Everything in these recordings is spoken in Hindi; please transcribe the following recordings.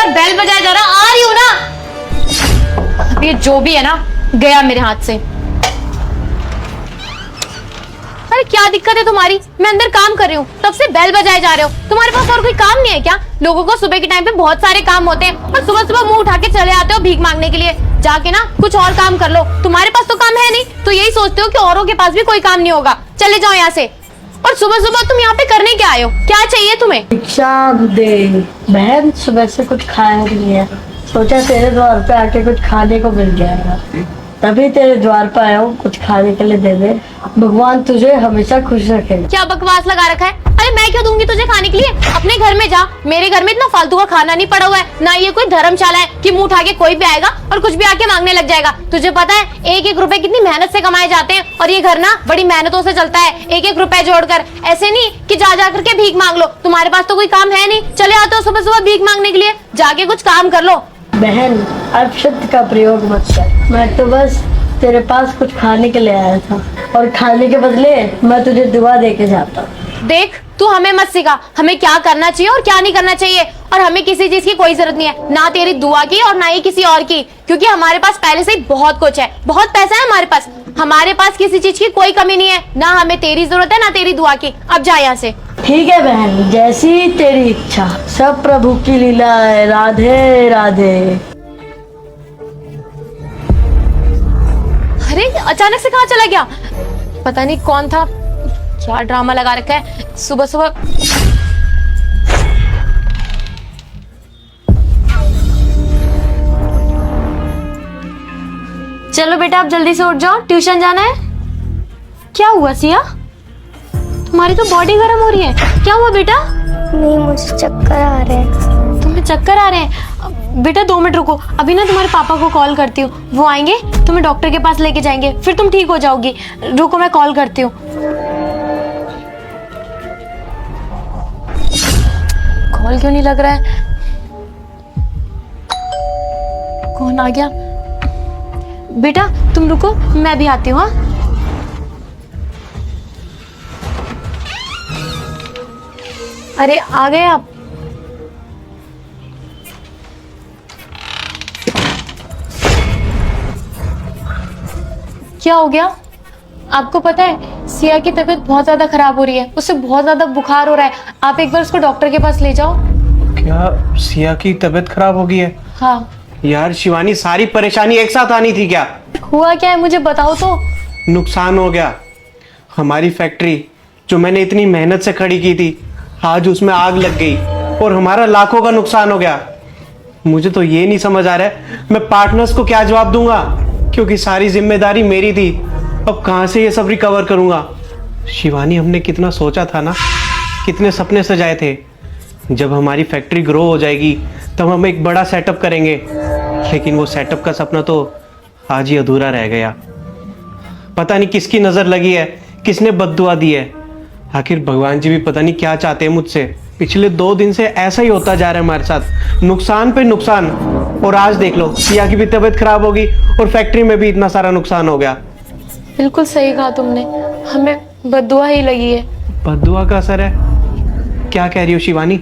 बार बेल बजाया जा रहा, आ रही हूं ना। अब ये जो भी है ना गया मेरे हाथ से। अरे क्या दिक्कत है तुम्हारी? मैं अंदर काम कर रही हूँ, तब से बेल बजाए जा रहे हो। तुम्हारे पास और कोई काम नहीं है क्या? लोगों को सुबह के टाइम पे बहुत सारे काम होते हैं और सुबह सुबह मुंह उठा के चले आते हो भीख मांगने के लिए। जाके ना कुछ और काम कर लो। तुम्हारे पास तो काम है नहीं, तो यही सोचते हो कि औरों के पास भी कोई काम नहीं होगा। चले जाओ यहाँ से। और सुबह सुबह तुम यहाँ पे करने क्या आए हो? क्या चाहिए तुम्हें? भिक्षा दे बहन, सुबह से कुछ खाया नहीं है, सोचा तेरे द्वार पे आके कुछ खाने को मिल जाएगा, तभी तेरे द्वार पे आया हूँ। कुछ खाने के लिए दे दे, भगवान तुझे हमेशा खुश रखे। क्या बकवास लगा रखा है? अरे मैं क्यों दूंगी तुझे खाने के लिए? अपने घर में जा। मेरे घर में इतना फालतू का खाना नहीं पड़ा हुआ है, ना ये कोई धर्मशाला है कि मुंह उठा के कोई भी आएगा और कुछ भी आके मांगने लग जाएगा। तुझे पता है एक एक रुपए कितनी मेहनत से कमाए जाते हैं, और ये घर ना बड़ी मेहनतों से चलता है, एक एक रुपए जोड़कर। ऐसे नहीं कि जा जा करके भीख मांग लो। तुम्हारे पास तो कोई काम है नहीं, चले आते हो सुबह सुबह भीख मांगने के लिए। जाके कुछ काम कर लो। बहन अपशब्द का प्रयोग मत कर, मैं तो बस तेरे पास कुछ खाने के लिए आया था, और खाने के बदले मैं तुझे दुआ दे के जाता हूँ। देख तू हमें मत सिखा हमें क्या करना चाहिए और क्या नहीं करना चाहिए। और हमें किसी चीज की कोई जरूरत नहीं है, ना तेरी दुआ की और ना ही किसी और की, क्योंकि हमारे पास पहले से ही बहुत कुछ है, बहुत पैसा है हमारे पास। हमारे पास किसी चीज की कोई कमी नहीं है, ना हमें तेरी जरूरत है ना तेरी दुआ की। अब जा यहाँ से। ठीक है बहन, जैसी तेरी इच्छा, सब प्रभु की लीला है। राधे राधे। अरे अचानक से कहाँ चला गया? पता नहीं कौन था, क्या ड्रामा लगा रखा है सुबह सुबह। चलो बेटा अब जल्दी से उठ जाओ, ट्यूशन जाना है। क्या हुआ सिया? तुम्हारी तो बॉडी गर्म हो रही है, क्या हुआ बेटा? नहीं, मुझे चक्कर आ रहे हैं। तुम्हें चक्कर आ रहे हैं? बेटा 2 मिनट रुको, अभी ना तुम्हारे पापा को कॉल करती हूँ, वो आएंगे तुम्हें डॉक्टर के पास लेके जाएंगे, फिर तुम ठीक हो जाओगी। रुको मैं कॉल करती हूँ। कॉल क्यों नहीं लग रहा है? कौन आ गया? बेटा तुम रुको, मैं भी आती हूँ। हाँ अरे आ गए आप? क्या हो गया? आपको पता है सिया की तबीयत बहुत ज्यादा खराब हो रही है, उसे बहुत ज्यादा बुखार हो रहा है। आप एक बार उसको डॉक्टर के पास ले जाओ। क्या सिया की तबीयत खराब हो गई है? हाँ। यार शिवानी, सारी परेशानी एक साथ आनी थी क्या? हुआ क्या है मुझे बताओ तो। नुकसान हो गया। हमारी फैक्ट्री जो मैंने इतनी मेहनत से खड़ी की थी, आज उसमें आग लग गई और हमारा लाखों का नुकसान हो गया। मुझे तो ये नहीं समझ आ रहा है मैं पार्टनर्स को क्या जवाब दूंगा, क्योंकि सारी जिम्मेदारी मेरी थी। अब कहाँ से ये सब रिकवर करूंगा? शिवानी, हमने कितना सोचा था ना, कितने सपने सजाए थे। जब हमारी फैक्ट्री ग्रो हो जाएगी तब हम एक बड़ा सेटअप करेंगे, लेकिन वो सेटअप का सपना तो आज ही अधूरा रह गया। पता नहीं किसकी नज़र लगी है, किसने बद्दुआ दी है। आखिर भगवान जी भी पता नहीं क्या चाहते हैं मुझसे। पिछले 2 दिन से ऐसा ही होता जा रहा है हमारे साथ, नुकसान पे नुकसान। और आज देख लो, सिया की भी तबीयत खराब होगी और फैक्ट्री में भी इतना सारा नुकसान हो गया। बिल्कुल सही कहा तुमने, हमें बद्दुआ ही लगी है। बद्दुआ का असर है? क्या कह रही हो शिवानी?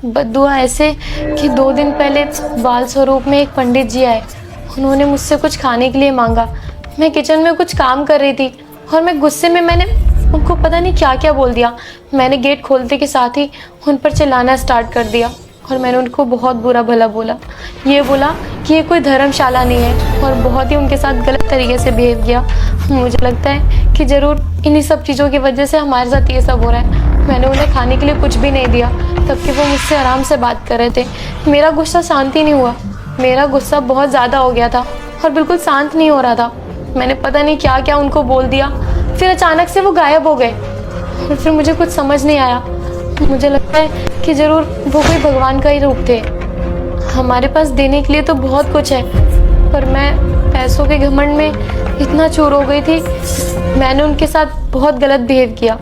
बद्दुआ ऐसे कि 2 दिन पहले बाल स्वरूप में एक पंडित जी आए, उन्होंने मुझसे कुछ खाने के लिए मांगा। मैं किचन में कुछ काम कर रही थी और मैं गुस्से में मैंने उनको पता नहीं क्या क्या बोल दिया। मैंने गेट खोलते के साथ ही उन पर चिल्लाना स्टार्ट कर दिया और मैंने उनको बहुत बुरा भला बोला। ये बोला कि ये कोई धर्मशाला नहीं है और बहुत ही उनके साथ गलत तरीके से बिहेव किया। मुझे लगता है कि ज़रूर इन्हीं सब चीज़ों की वजह से हमारे साथ ये सब हो रहा है। मैंने उन्हें खाने के लिए कुछ भी नहीं दिया, तब कि वो मुझसे आराम से बात कर रहे थे। मेरा गुस्सा शांत ही नहीं हुआ, मेरा गुस्सा बहुत ज़्यादा हो गया था और बिल्कुल शांत नहीं हो रहा था। मैंने पता नहीं क्या क्या उनको बोल दिया, फिर अचानक से वो गायब हो गए और फिर मुझे कुछ समझ नहीं आया। मुझे लगता है कि ज़रूर वो कोई भगवान का ही रूप थे। हमारे पास देने के लिए तो बहुत कुछ है, पर मैं पैसों के घमंड में इतना चूर हो गई थी, मैंने उनके साथ बहुत गलत बिहेव किया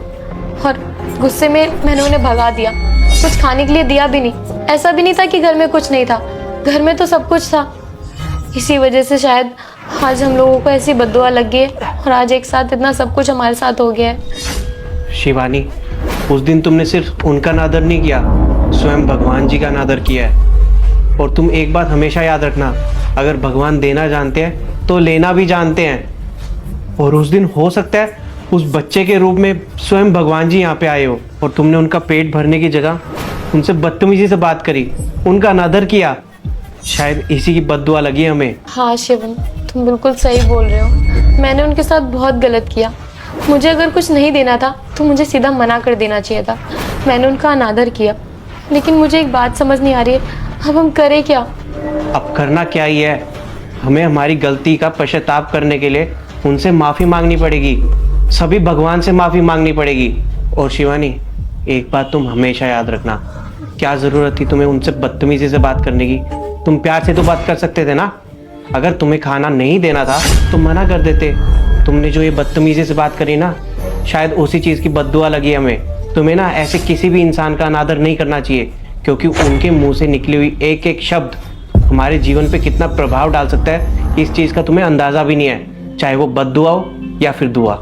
और गुस्से में मैंने उन्हें भगा दिया। कुछ खाने के लिए दिया भी नहीं। ऐसा भी नहीं था कि घर में कुछ नहीं था, घर में तो सब कुछ था। इसी वजह से शायद आज हम लोगों को ऐसी बद्दुआ लग गई है और आज एक साथ इतना सब कुछ हमारे साथ हो गया है। शिवानी, उस दिन तुमने सिर्फ उनका नादर नहीं किया, स्वयं भगवान जी का नादर किया है। और तुम एक बात हमेशा याद रखना, अगर भगवान देना जानते हैं तो लेना भी जानते हैं। और उस दिन हो सकता है उस बच्चे के रूप में स्वयं भगवान जी यहाँ पे आए हो और तुमने उनका पेट भरने की जगह उनसे बदतमीजी से बात करी, उनका अनादर किया। शायद इसी की बद्दुआ लगी हमें। हाँ शिवम, तुम बिल्कुल सही बोल रहे हो। मैंने उनके साथ बहुत गलत किया। मुझे अगर कुछ नहीं देना था तो मुझे सीधा मना कर देना चाहिए था। मैंने उनका अनादर किया। लेकिन मुझे एक बात समझ नहीं आ रही है, अब हम करें क्या? अब करना क्या ही है, हमें हमारी गलती का पश्चाताप करने के लिए उनसे माफ़ी मांगनी पड़ेगी, सभी भगवान से माफ़ी मांगनी पड़ेगी। और शिवानी, एक बात तुम हमेशा याद रखना, क्या ज़रूरत थी तुम्हें उनसे बदतमीजी से बात करने की? तुम प्यार से तो बात कर सकते थे ना। अगर तुम्हें खाना नहीं देना था तो मना कर देते। तुमने जो ये बदतमीजी से बात करी ना, शायद उसी चीज़ की बद्दुआ लगी हमें। तुम्हें ना ऐसे किसी भी इंसान का अनादर नहीं करना चाहिए, क्योंकि उनके मुंह से निकली हुई एक एक शब्द हमारे जीवन पे कितना प्रभाव डाल सकता है, इस चीज़ का तुम्हें अंदाज़ा भी नहीं है, चाहे वो बद्दुआ हो या फिर दुआ।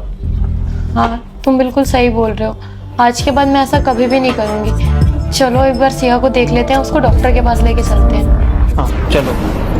हाँ, तुम बिल्कुल सही बोल रहे हो। आज के बाद मैं ऐसा कभी भी नहीं करूँगी। चलो एक बार सिया को देख लेते हैं, उसको डॉक्टर के पास लेके चलते हैं। हाँ चलो।